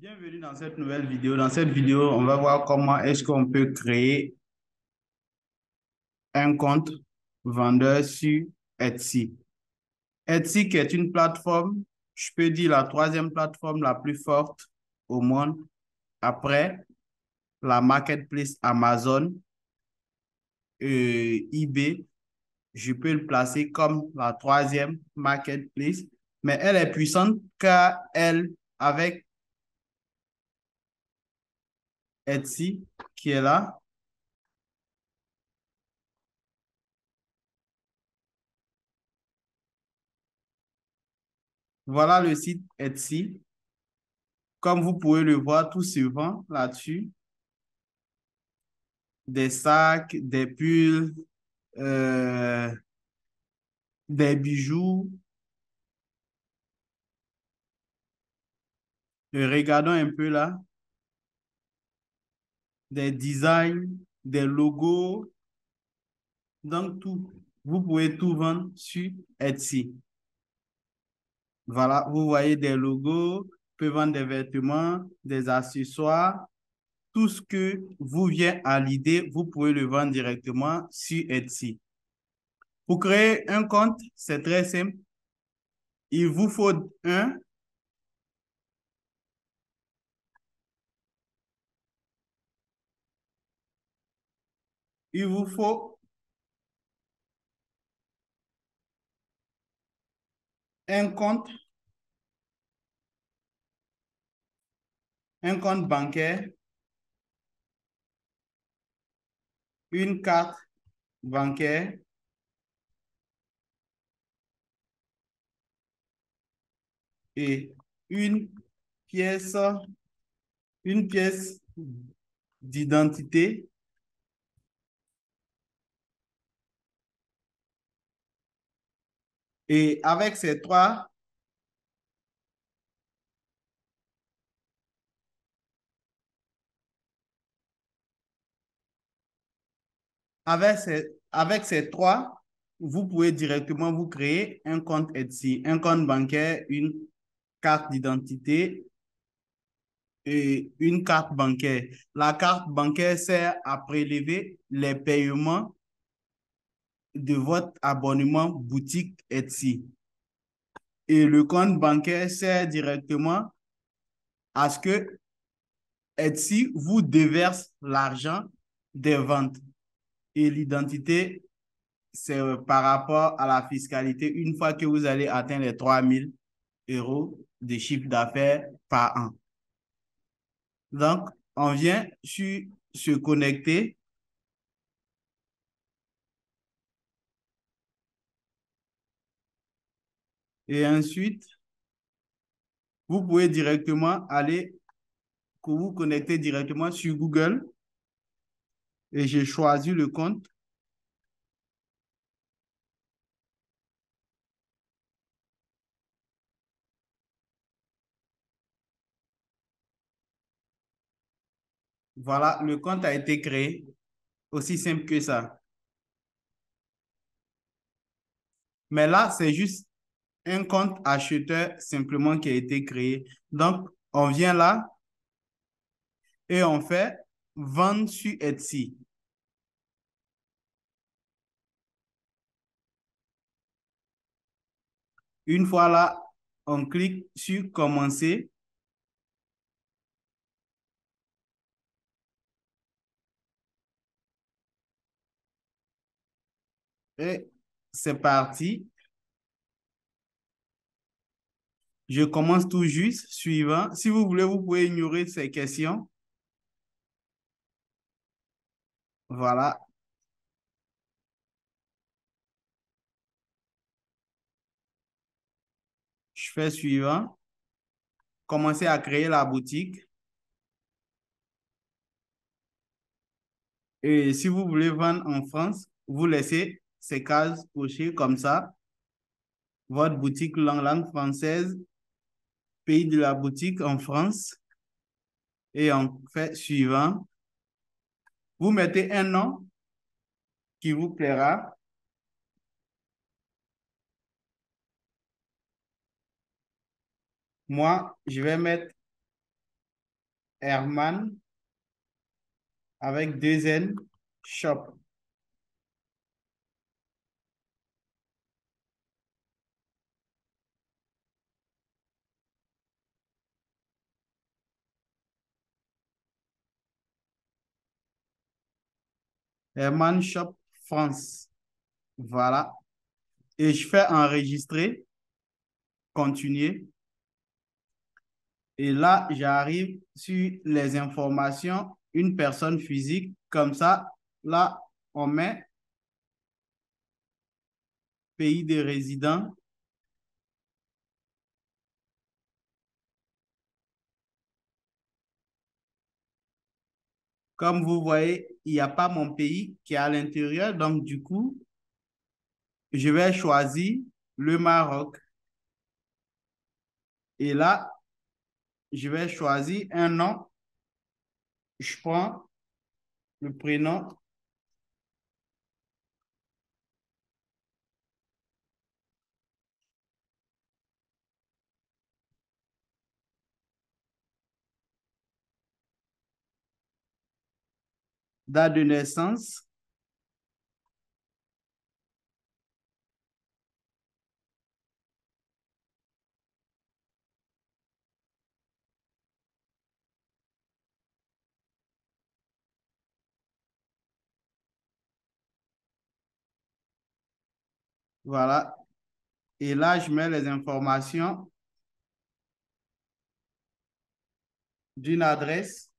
Bienvenue dans cette nouvelle vidéo. Dans cette vidéo, on va voir comment est-ce qu'on peut créer un compte vendeur sur Etsy. Etsy qui est une plateforme, je peux dire la troisième plateforme la plus forte au monde après la marketplace Amazon et eBay. Je peux le placer comme la troisième marketplace, mais elle est puissante car elle, avec Etsy qui est là, voilà le site Etsy. Comme vous pouvez le voir, tout se vend là-dessus. Des sacs, des pulls, euh, des bijoux. Regardons un peu là. Des designs, des logos. Donc, tout. Vous pouvez tout vendre sur Etsy. Voilà, vous voyez des logos, vous pouvez vendre des vêtements, des accessoires. Tout ce que vous vient à l'idée, vous pouvez le vendre directement sur Etsy. Pour créer un compte, c'est très simple. Il vous faut il vous faut un compte bancaire, une carte bancaire et une pièce, une pièce d'identité. Et avec ces trois, vous pouvez directement vous créer un compte Etsy, un compte bancaire, une carte d'identité et une carte bancaire. La carte bancaire sert à prélever les paiements de votre abonnement boutique Etsy. Et le compte bancaire sert directement à ce que Etsy vous déverse l'argent des ventes. Et l'identité, c'est par rapport à la fiscalité une fois que vous allez atteindre les 3 000 € de chiffre d'affaires par an. Donc, on vient sur se connecter et ensuite, vous pouvez directement aller, vous connecter directement sur Google et j'ai choisi le compte. Voilà, le compte a été créé. Aussi simple que ça. Mais là, c'est juste un compte acheteur simplement qui a été créé. Donc, on vient là et on fait vendre sur Etsy. Une fois là, on clique sur commencer et c'est parti. Je commence tout juste, suivant. Si vous voulez, vous pouvez ignorer ces questions. Voilà, je fais suivant. Commencer à créer la boutique. Et si vous voulez vendre en France, vous laissez ces cases cochées comme ça. Votre boutique langue française, pays de la boutique en France. Et on fait suivant. Vous mettez un nom qui vous plaira. Moi, je vais mettre Herman avec deux N, shop. Herman Shop France. Voilà. Et je fais enregistrer, continuer. Et là, j'arrive sur les informations, une personne physique. Comme ça, là, on met pays de résident. Comme vous voyez, il n'y a pas mon pays qui est à l'intérieur. Donc, du coup, je vais choisir le Maroc. Et là, je vais choisir un nom. Je prends le prénom, date de naissance. Voilà. Et là, je mets les informations d'une adresse.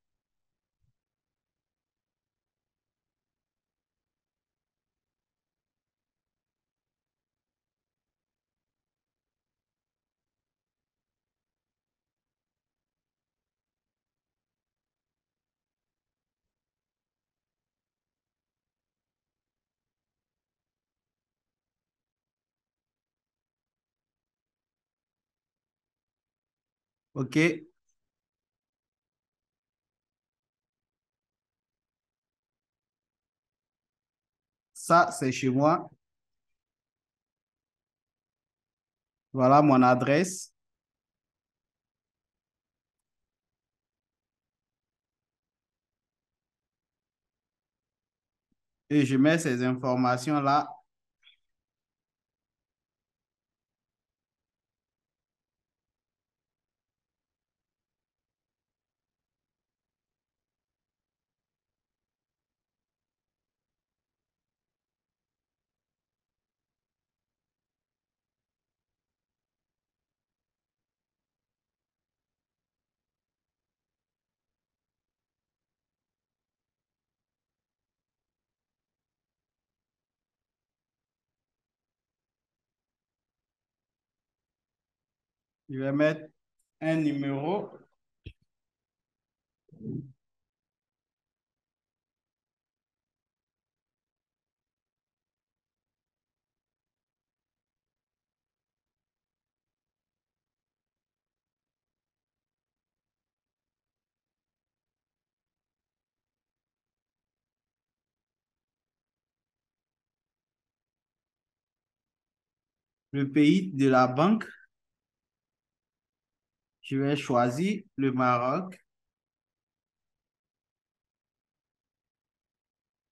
OK. Ça, c'est chez moi. Voilà mon adresse. Et je mets ces informations-là. Je vais mettre un numéro. Le pays de la banque. Je vais choisir le Maroc.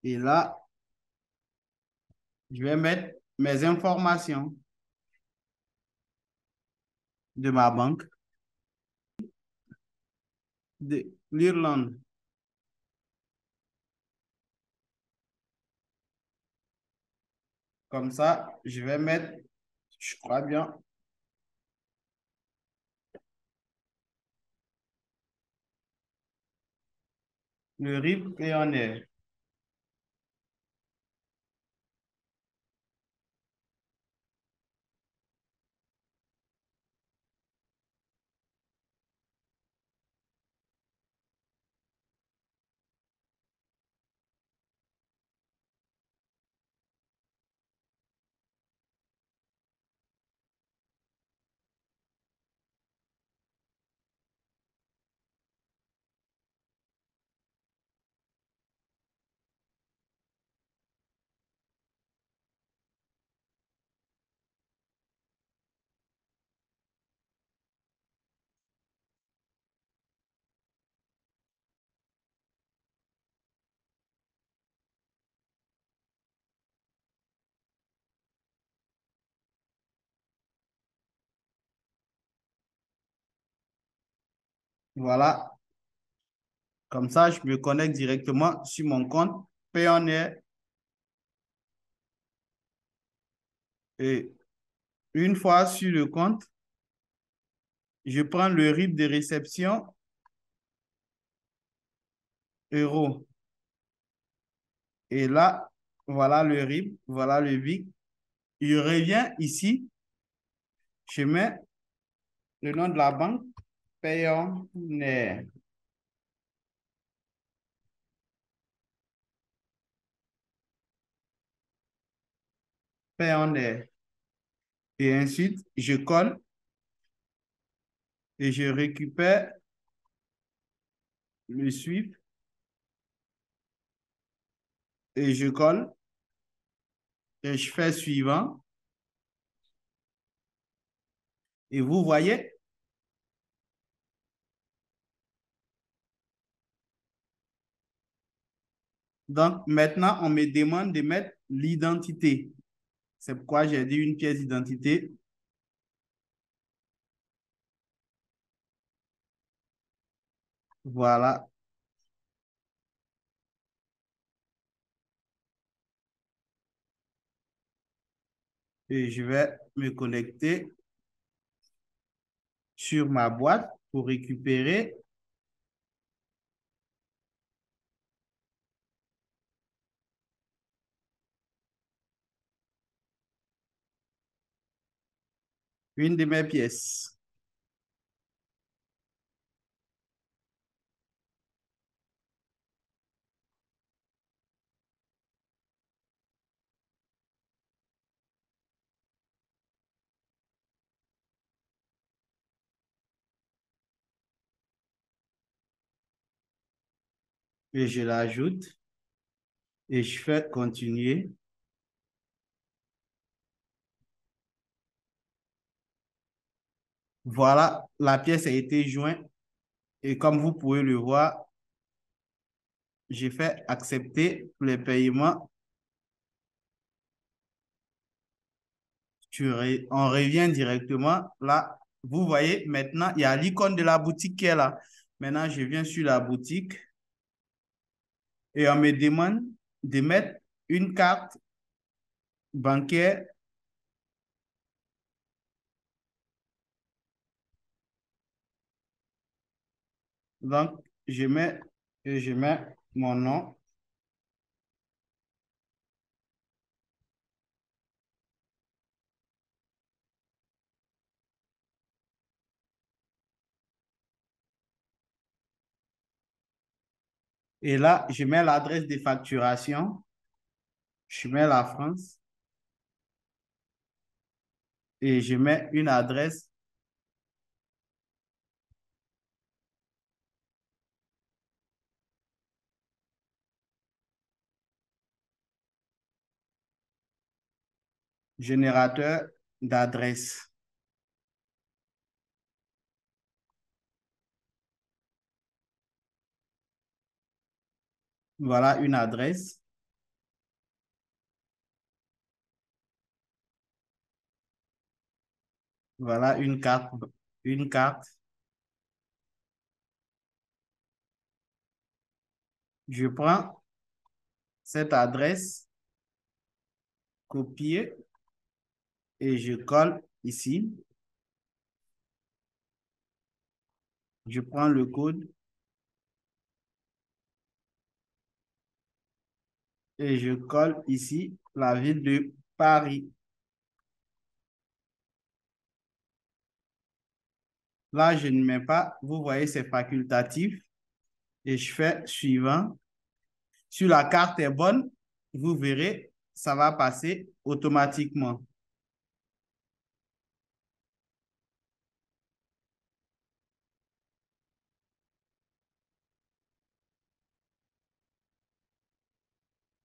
Et là, je vais mettre mes informations de ma banque de l'Irlande. Comme ça, je vais mettre, je crois bien, le RIB Payonnaire. Voilà. Comme ça, je me connecte directement sur mon compte Payoneer. Et une fois sur le compte, je prends le RIB de réception euro. Et là, voilà le RIB, voilà le BIC. Je reviens ici, je mets le nom de la banque, Payoneer. Payoneer. Et ensuite, je colle et je récupère le SWIFT et je colle et je fais suivant. Et vous voyez, donc maintenant, on me demande de mettre l'identité. C'est pourquoi j'ai dit une pièce d'identité. Voilà. Et je vais me connecter sur ma boîte pour récupérer une de mes pièces. Et je l'ajoute et je fais continuer. Voilà, la pièce a été jointe et comme vous pouvez le voir, j'ai fait accepter les paiements. On revient directement là. Vous voyez, maintenant, il y a l'icône de la boutique qui est là. Maintenant, je viens sur la boutique et on me demande de mettre une carte bancaire. Donc, je mets mon nom. Et là, je mets l'adresse de facturation. Je mets la France et je mets une adresse générateur d'adresse. Voilà une adresse. Voilà une carte. Une carte. Je prends cette adresse, copier et je colle ici. Je prends le code et je colle ici la ville de Paris. Là, je ne mets pas, vous voyez, c'est facultatif et je fais suivant. Si la carte est bonne, vous verrez, ça va passer automatiquement.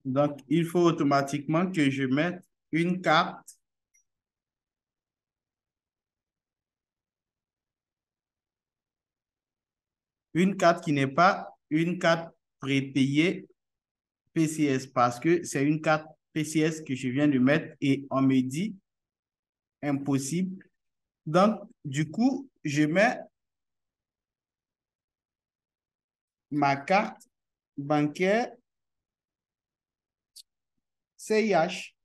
Donc, il faut automatiquement que je mette une carte, une carte qui n'est pas une carte prépayée PCS parce que c'est une carte PCS que je viens de mettre et on me dit impossible. Donc, du coup, je mets ma carte bancaire CIH.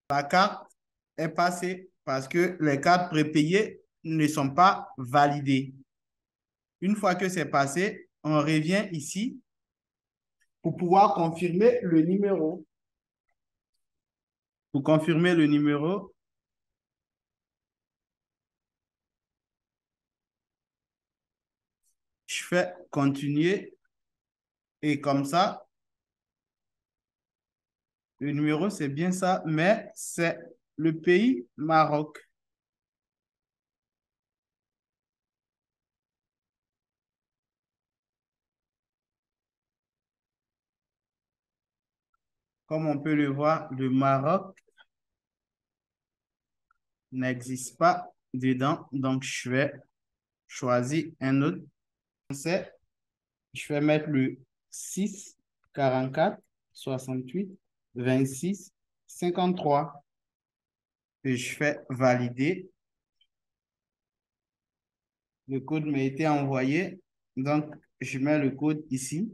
La carte est passée parce que les cartes prépayées ne sont pas validées. Une fois que c'est passé, on revient ici pour pouvoir confirmer le numéro. Pour confirmer le numéro, je fais continuer et comme ça, le numéro c'est bien ça, mais c'est le pays Maroc. Comme on peut le voir, le Maroc n'existe pas dedans, donc je vais choisir un autre. C'est Je vais mettre le 6 44 68 26 53 et je fais valider. Le code m'a été envoyé. Donc, je mets le code ici.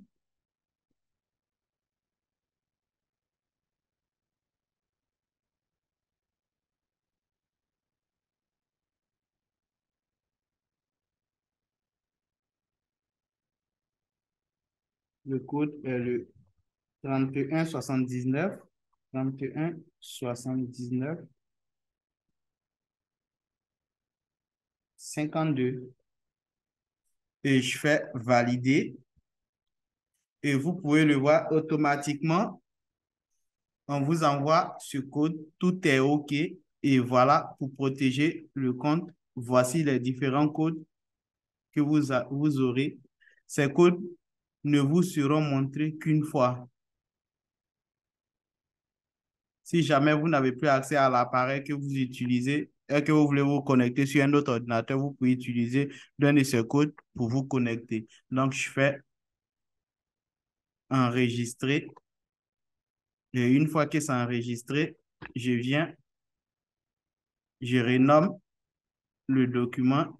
Le code est le 31 79 31 79 52 et je fais valider. Et vous pouvez le voir automatiquement. On vous envoie ce code. Tout est OK. Et voilà, pour protéger le compte, voici les différents codes que vous aurez. Ces codes ne vous seront montrés qu'une fois. Si jamais vous n'avez plus accès à l'appareil que vous utilisez et que vous voulez vous connecter sur un autre ordinateur, vous pouvez utiliser l'un de ces codes pour vous connecter. Donc, je fais enregistrer. Et une fois que c'est enregistré, je viens, je renomme le document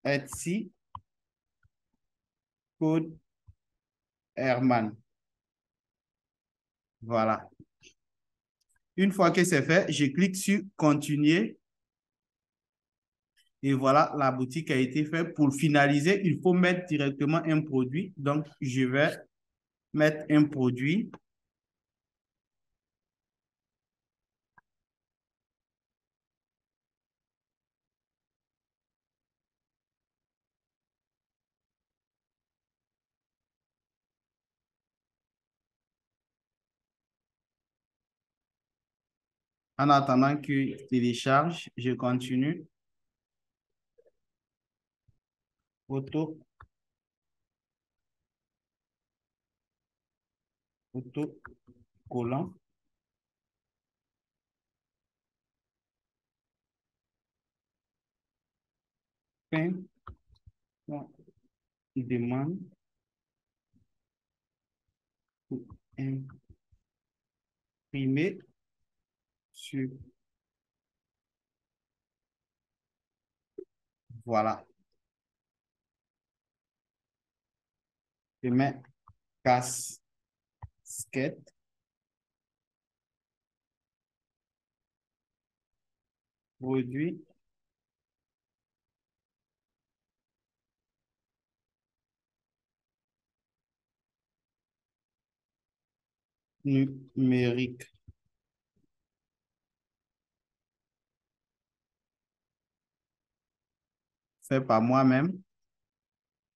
Etsy Code Herman. Voilà. Une fois que c'est fait, je clique sur continuer. Et voilà, la boutique a été faite. Pour finaliser, il faut mettre directement un produit. Donc, je vais mettre un produit. En attendant qu'il télécharge, je continue. Auto, autocollant. Fin. Demande pour imprimer sur. Voilà. Je mets casquette, produit, numérique. Fait par moi-même.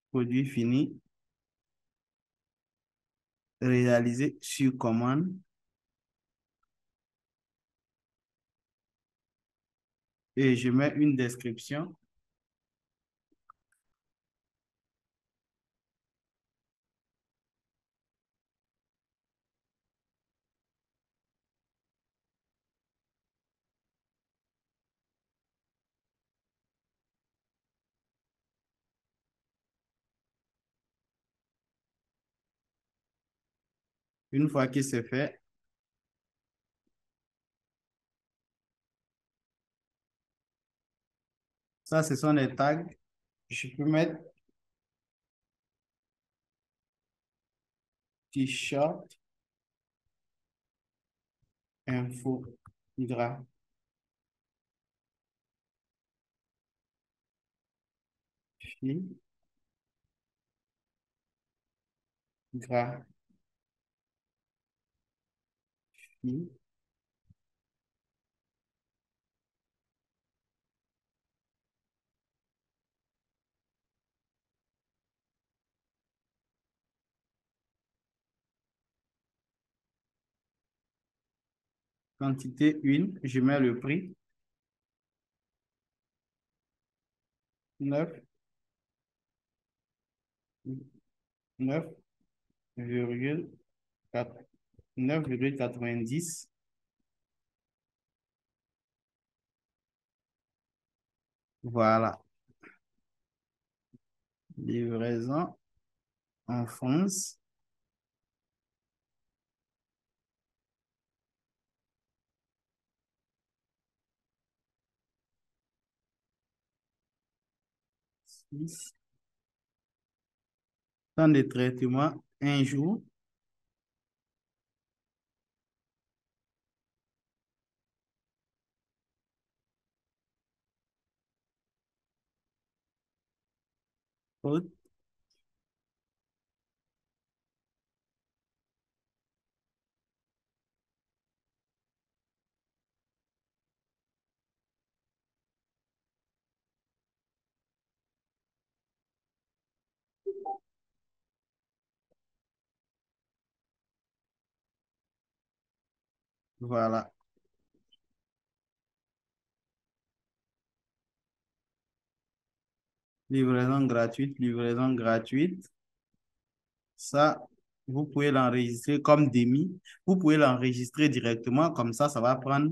Produit fini. Réalisé sur commande. Et je mets une description. Une fois que c'est fait, Ça, ce sont des tags. Je peux mettre t-shirt, info, graphie, graphie, quantité 1, je mets le prix, 9, 9, 9,90. Voilà. Livraison en France. Temps de traitement, un jour. Faute. Voilà. Livraison gratuite, livraison gratuite. Ça, vous pouvez l'enregistrer comme demi. Vous pouvez l'enregistrer directement, comme ça va prendre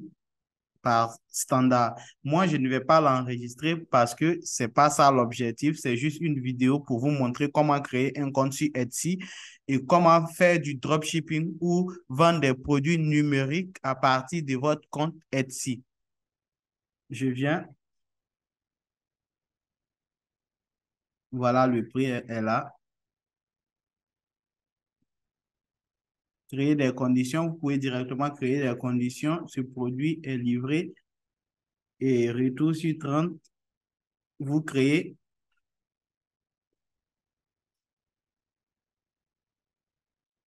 par standard. Moi, je ne vais pas l'enregistrer parce que c'est pas ça l'objectif. C'est juste une vidéo pour vous montrer comment créer un compte sur Etsy et comment faire du dropshipping ou vendre des produits numériques à partir de votre compte Etsy. Je viens, voilà, le prix est là. Créer des conditions, vous pouvez directement créer des conditions. Ce produit est livré et retour sur 30. Vous créez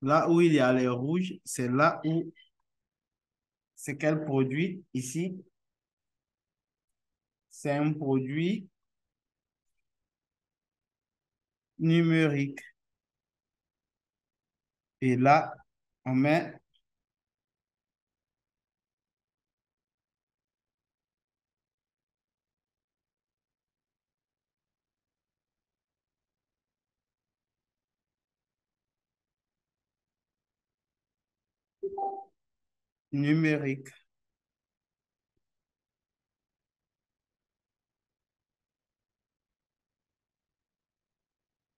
là où il y a les rouges, c'est là où c'est quel produit ici? C'est un produit numérique. Et là, on met numérique.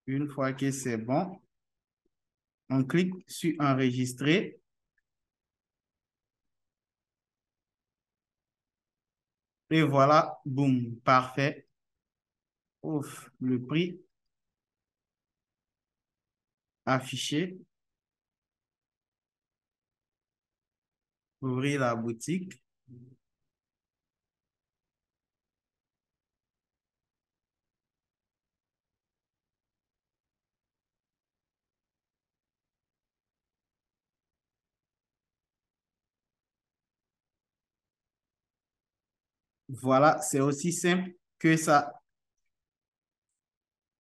Une fois que c'est bon, on clique sur enregistrer. Et voilà, boum, parfait. Ouf, le prix affiché. Ouvrir la boutique. Voilà, c'est aussi simple que ça.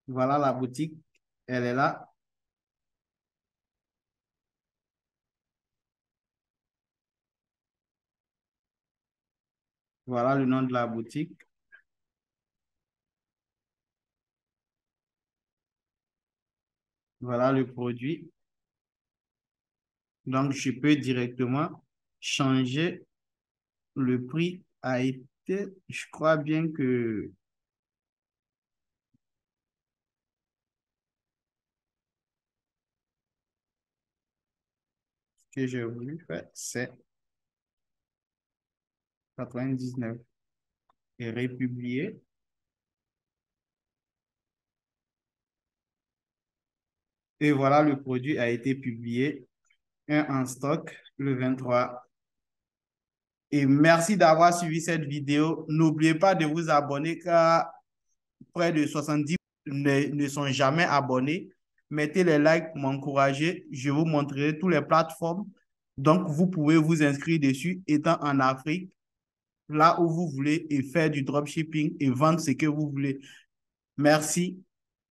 Voilà la boutique, elle est là. Voilà le nom de la boutique. Voilà le produit. Donc, je peux directement changer le prix a été, je crois bien ce que j'ai voulu faire, c'est 99 et republier. Et voilà, le produit a été publié, un en stock le 23. Et merci d'avoir suivi cette vidéo. N'oubliez pas de vous abonner car près de 70 ne sont jamais abonnés. Mettez les likes pour m'encourager. Je vous montrerai toutes les plateformes. Donc, vous pouvez vous inscrire dessus étant en Afrique, là où vous voulez, et faire du dropshipping et vendre ce que vous voulez. Merci.